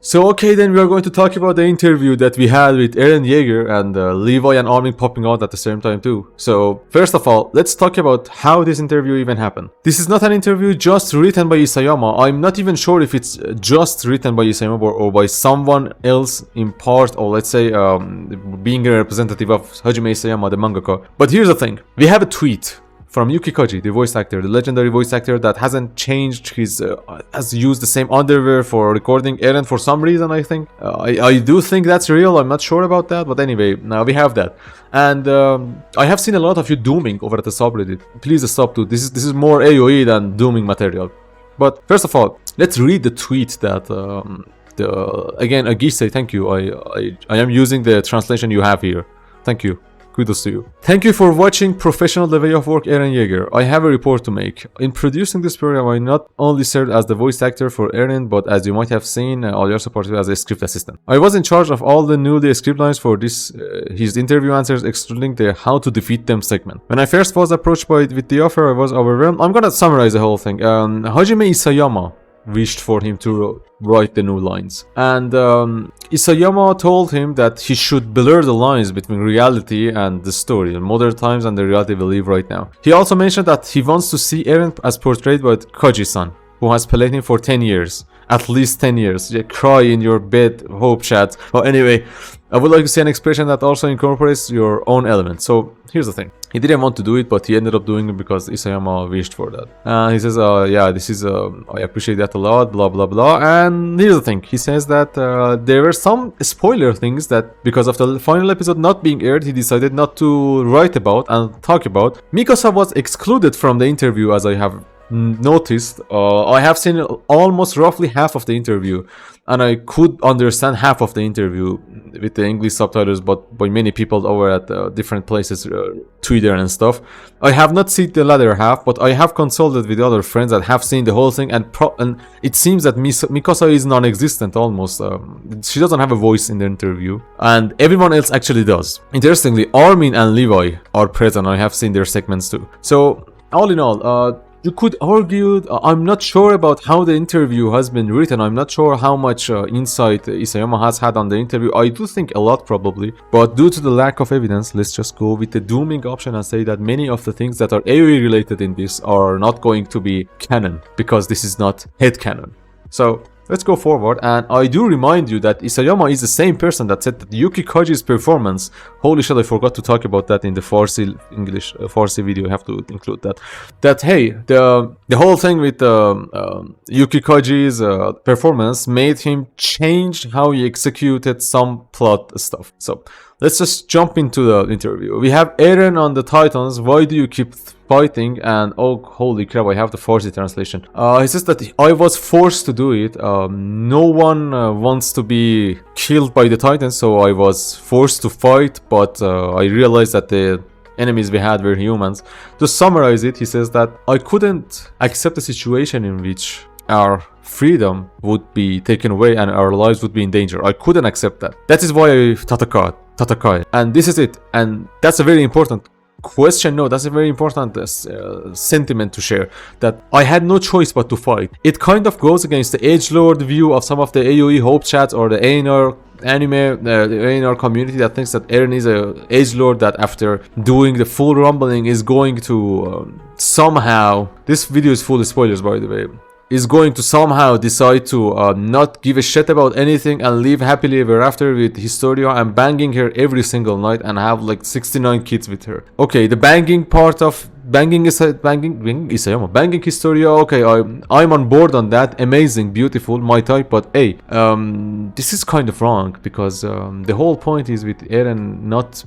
So okay, then we are going to talk about the interview that we had with Eren Yeager and Levi and Armin popping out at the same time too. So first of all, let's talk about how this interview even happened. This is not an interview just written by Isayama. I'm not even sure if it's just written by Isayama or by someone else in part, or let's say being a representative of Hajime Isayama, the mangaka. But here's the thing, we have a tweet from Yuki Koji, the voice actor, the legendary voice actor that hasn't changed his, has used the same underwear for recording Eren for some reason, I think. I do think that's real, I'm not sure about that, but anyway, now we have that. And I have seen a lot of you dooming over at the subreddit. Please stop to, this is more AOE than dooming material. But first of all, let's read the tweet that, again, Agise, thank you, I am using the translation you have here. Thank you. Kudos to you. Thank you for watching Professional The Way of Work Eren Yeager. I have a report to make. In producing this program, I not only served as the voice actor for Eren, but as you might have seen, I also participated as a script assistant. I was in charge of all the newly script lines for this, his interview answers, excluding the how to defeat them segment. When I first was approached with the offer, I was overwhelmed. I'm gonna summarize the whole thing. Hajime Isayama wished for him to write the new lines, and Isayama told him that he should blur the lines between reality and the story, modern times and the reality we live right now. He also mentioned that he wants to see Eren as portrayed by Koji-san, who has played him for 10 years. At least 10 years. You cry in your bed, hope chat. Well, anyway, I would like to see an expression that also incorporates your own elements. So here's the thing. He didn't want to do it, but he ended up doing it because Isayama wished for that. He says, yeah, this is, I appreciate that a lot, blah, blah, blah. And here's the thing. He says that there were some spoiler things that because of the final episode not being aired, he decided not to write about and talk about. Mikasa was excluded from the interview, as I have noticed. I have seen almost roughly half of the interview, and I could understand half of the interview with the English subtitles, but by many people over at different places, Twitter and stuff. I have not seen the latter half, but I have consulted with other friends that have seen the whole thing, and it seems that Mikasa is non-existent almost. She doesn't have a voice in the interview, and everyone else actually does. Interestingly, Armin and Levi are present. I have seen their segments too. So all in all, you could argue, I'm not sure about how the interview has been written. I'm not sure how much insight Isayama has had on the interview. I do think a lot probably, but due to the lack of evidence, let's just go with the dooming option and say that many of the things that are AOE related in this are not going to be canon, because this is not headcanon. So let's go forward, and I do remind you that Isayama is the same person that said that Yuki Koji's performance, holy shit, I forgot to talk about that in the Farsi English Farsi video, I have to include that hey, the whole thing with Yuki Koji's performance made him change how he executed some plot stuff. So let's just jump into the interview. We have Eren on the Titans. Why do you keep fighting? And oh, holy crap, I have the Farsi translation. He says that I was forced to do it. No one wants to be killed by the Titans, so I was forced to fight, but I realized that the enemies we had were humans. To summarize it, he says that I couldn't accept a situation in which our freedom would be taken away and our lives would be in danger. I couldn't accept that. That is why I Tatakai. And this is it. And that's a very important question. No, that's a very important sentiment to share, that I had no choice but to fight. It kind of goes against the edgelord view of some of the AOE hope chats or the ANR anime, the ANR community that thinks that Eren is a edgelord that after doing the full rumbling is going to somehow, this video is full of spoilers by the way, is going to somehow decide to not give a shit about anything and live happily ever after with Historia and banging her every single night and have like 69 kids with her. Okay, the banging part of banging Historia, okay, I'm on board on that. Amazing, beautiful, my type. But hey, this is kind of wrong, because the whole point is with Eren not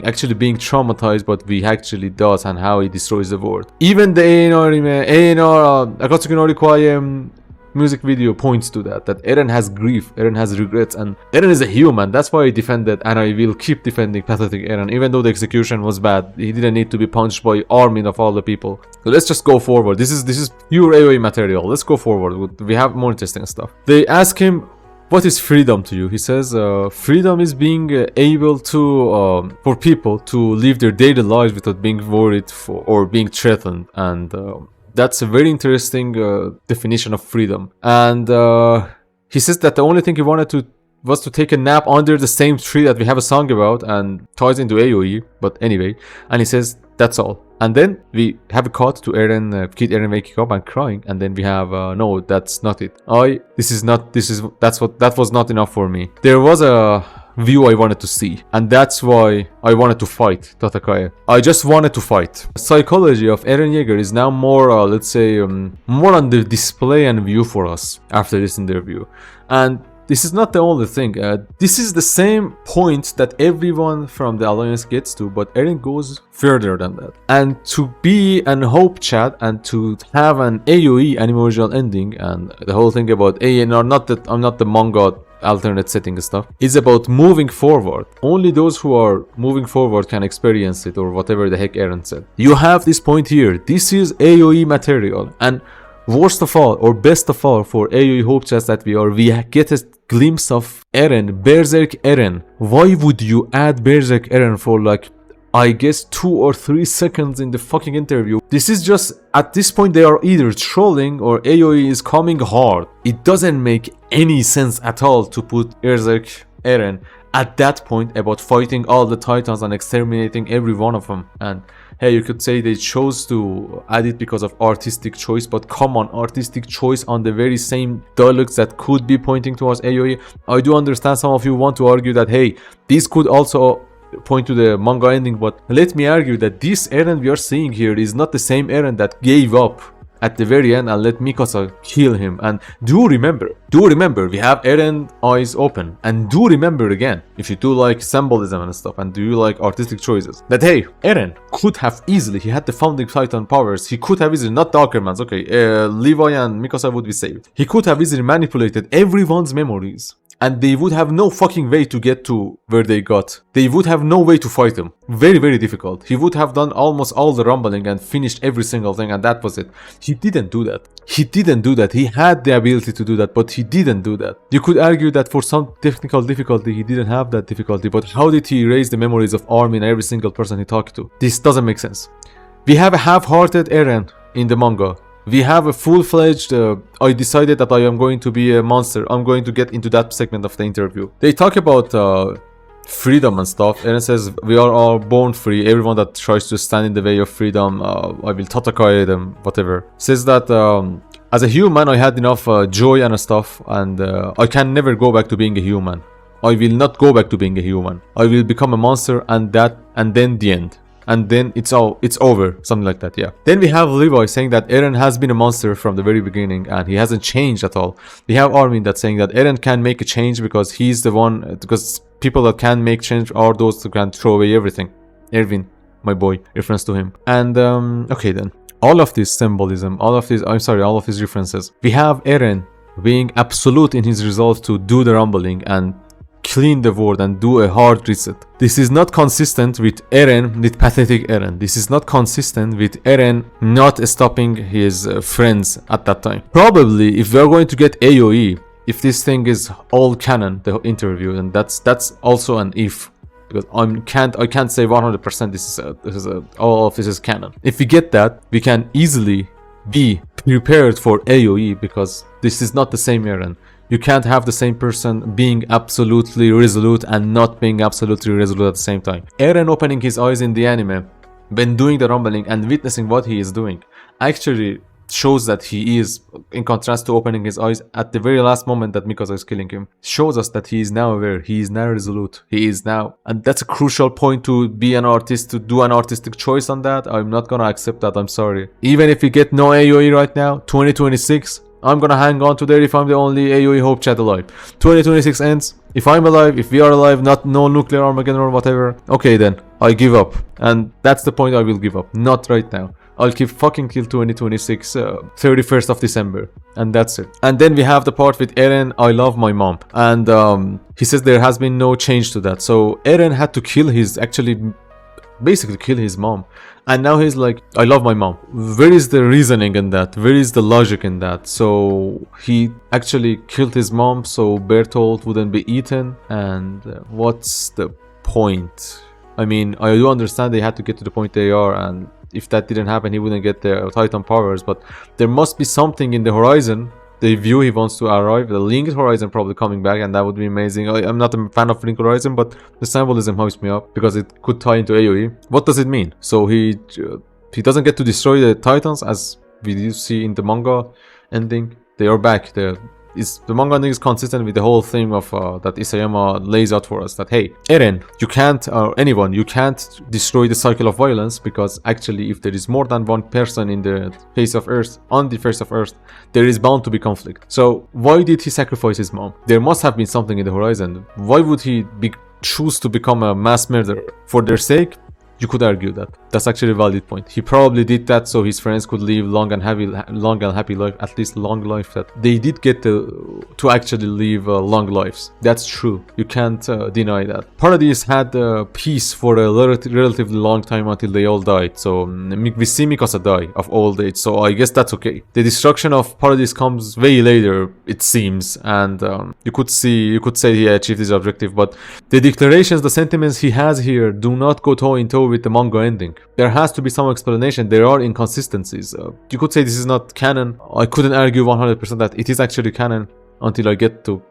actually being traumatized, but he actually does, and how he destroys the world. Even the ANR Akatsuki no Rikwaye music video points to that Eren has grief, Eren has regrets, and Eren is a human. That's why I defended, and I will keep defending pathetic Eren, even though the execution was bad. He didn't need to be punched by Armin of all the people. So let's just go forward. This is pure AOE material. Let's go forward. We have more interesting stuff. They ask him, what is freedom to you? He says, freedom is being able to, for people to live their daily lives without being worried or being threatened. And that's a very interesting definition of freedom. And He says that the only thing he wanted to was to take a nap under the same tree that we have a song about, and ties into AOE, but anyway. And he says that's all. And then we have a cut to Eren, kid Eren waking up and crying, and then we have no, that's not it. That was not enough for me. There was a view I wanted to see, and that's why I wanted to fight Tatakae. I just wanted to fight. Psychology of Eren Yeager is now more, let's say, more on the display and view for us after this interview. And this is not the only thing. This is the same point that everyone from the Alliance gets to, but Eren goes further than that. And to be an hope chat and to have an AOE animation ending, and the whole thing about ANR, not that I'm not the manga alternate setting stuff, is about moving forward. Only those who are moving forward can experience it, or whatever the heck Eren said. You have this point here. This is AOE material, and worst of all, or best of all, for AOE hope chats that we get a glimpse of Eren, Berserk Eren. Why would you add Berserk Eren for like, I guess 2 or 3 seconds in the fucking interview? This is just, at this point they are either trolling or AOE is coming hard. It doesn't make any sense at all to put Berserk Eren at that point about fighting all the titans and exterminating every one of them. And hey, you could say they chose to add it because of artistic choice, but come on, artistic choice on the very same dialogues that could be pointing towards AOE. I do understand some of you want to argue that, hey, this could also point to the manga ending, but let me argue that this Eren we are seeing here is not the same Eren that gave up at the very end and let Mikasa kill him. And do remember, we have Eren eyes open, and do remember again, if you do like symbolism and stuff, and do you like artistic choices, that hey, Eren could have easily, he had the founding titan powers, he could have easily, not the Ackermans, okay, Levi and Mikasa would be saved, he could have easily manipulated everyone's memories, and they would have no fucking way to get to where they got. They would have no way to fight him. Very, very difficult. He would have done almost all the rumbling and finished every single thing, and that was it. He didn't do that. He had the ability to do that, but he didn't do that. You could argue that for some technical difficulty, he didn't have that difficulty, but how did he erase the memories of Armin and every single person he talked to? This doesn't make sense. We have a half-hearted Eren in the manga. We have a full-fledged, I decided that I am going to be a monster. I'm going to get into that segment of the interview. They talk about freedom and stuff, and it says, we are all born free. Everyone that tries to stand in the way of freedom, I will tatakae them, whatever. Says that as a human, I had enough joy and stuff, and I can never go back to being a human. I will not go back to being a human. I will become a monster, and then the end. And then it's over, something like that, yeah. Then we have Levi saying that Eren has been a monster from the very beginning and he hasn't changed at all. We have Armin that's saying that Eren can make a change because he's the one, because people that can make change are those who can throw away everything. Erwin, my boy, reference to him. And okay then, all of this symbolism, all of these references. We have Eren being absolute in his resolve to do the rumbling and clean the world and do a hard reset. This is not consistent with Eren, with pathetic Eren. This is not consistent with Eren not stopping his friends at that time. Probably, if we are going to get AOE, if this thing is all canon, the interview, and that's also an if, because I can't say 100% all of this is canon. If we get that, we can easily be prepared for AOE, because this is not the same Eren. You can't have the same person being absolutely resolute and not being absolutely resolute at the same time. Eren opening his eyes in the anime, when doing the rumbling and witnessing what he is doing, actually shows that he is, in contrast to opening his eyes at the very last moment that Mikasa is killing him, shows us that he is now aware, he is now resolute, he is now, and that's a crucial point to be an artist, to do an artistic choice on that. I'm not gonna accept that, I'm sorry. Even if we get no AOE right now, 2026, I'm gonna hang on to there if I'm the only AOE hope chat alive. 2026 ends, if I'm alive, if we are alive, no nuclear Armageddon or whatever, okay then, I give up. And that's the point I will give up, not right now. I'll keep fucking till 2026, 31st of December, and that's it. And then we have the part with Eren, I love my mom. And he says there has been no change to that. So Eren had to basically kill his mom. And now he's like, I love my mom. Where is the reasoning in that? Where is the logic in that? So he actually killed his mom so Bertolt wouldn't be eaten. And what's the point? I mean, I do understand they had to get to the point they are, and if that didn't happen, he wouldn't get the Titan powers, but there must be something in the horizon the view he wants to arrive. The Linked Horizon probably coming back, and that would be amazing. I'm not a fan of Linked Horizon, but the symbolism hypes me up because it could tie into AOE. What does it mean? So he doesn't get to destroy the Titans as we do see in the manga ending. They are back. The manga ending is consistent with the whole thing of that Isayama lays out for us, that hey, Eren, you can't, or anyone, you can't destroy the cycle of violence, because actually if there is more than one person in the face of Earth, on the face of Earth, there is bound to be conflict. So why did he sacrifice his mom? There must have been something in the horizon. Why would he choose to become a mass murderer? For their sake? You could argue that. That's actually a valid point. He probably did that so his friends could live long and happy life, at least long life, that they did get to actually live long lives. That's true. You can't deny that. Paradise had peace for a relatively long time until they all died. So we see Mikasa die of old age. So I guess that's okay. The destruction of Paradise comes way later, it seems, and you could say he achieved his objective. But the declarations, the sentiments he has here, do not go toe in toe with the manga ending. There has to be some explanation. There are inconsistencies. You could say this is not canon. I couldn't argue 100% that it is actually canon until I get to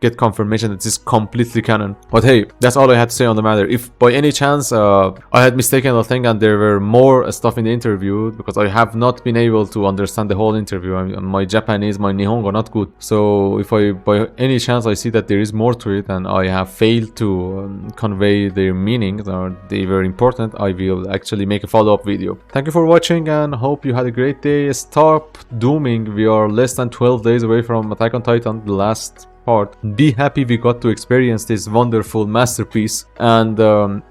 get confirmation that this is completely canon. But hey, that's all I had to say on the matter. If by any chance I had mistaken the thing and there were more stuff in the interview, because I have not been able to understand the whole interview. My Japanese, my Nihongo not good. So if by any chance I see that there is more to it and I have failed to convey their meanings or they were important, I will actually make a follow-up video. Thank you for watching and hope you had a great day. Stop dooming. We are less than 12 days away from Attack on Titan, the last part. Be happy we got to experience this wonderful masterpiece and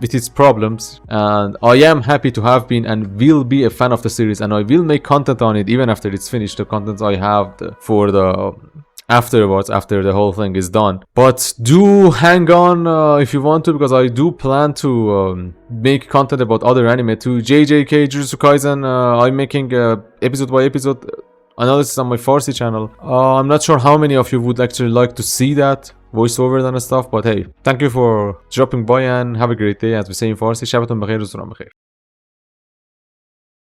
with its problems, and I am happy to have been and will be a fan of the series, and I will make content on it even after it's finished, the content I have for the afterwards, after the whole thing is done. But do hang on if you want to, because I do plan to make content about other anime too. JJK, Jujutsu Kaisen, I'm making episode by episode analysis on my Farsi channel. I'm not sure how many of you would actually like to see that voiceover and stuff, but hey, thank you for dropping by and have a great day. As we say in Farsi, Shabaton Bakhair, Uzran Bakhair.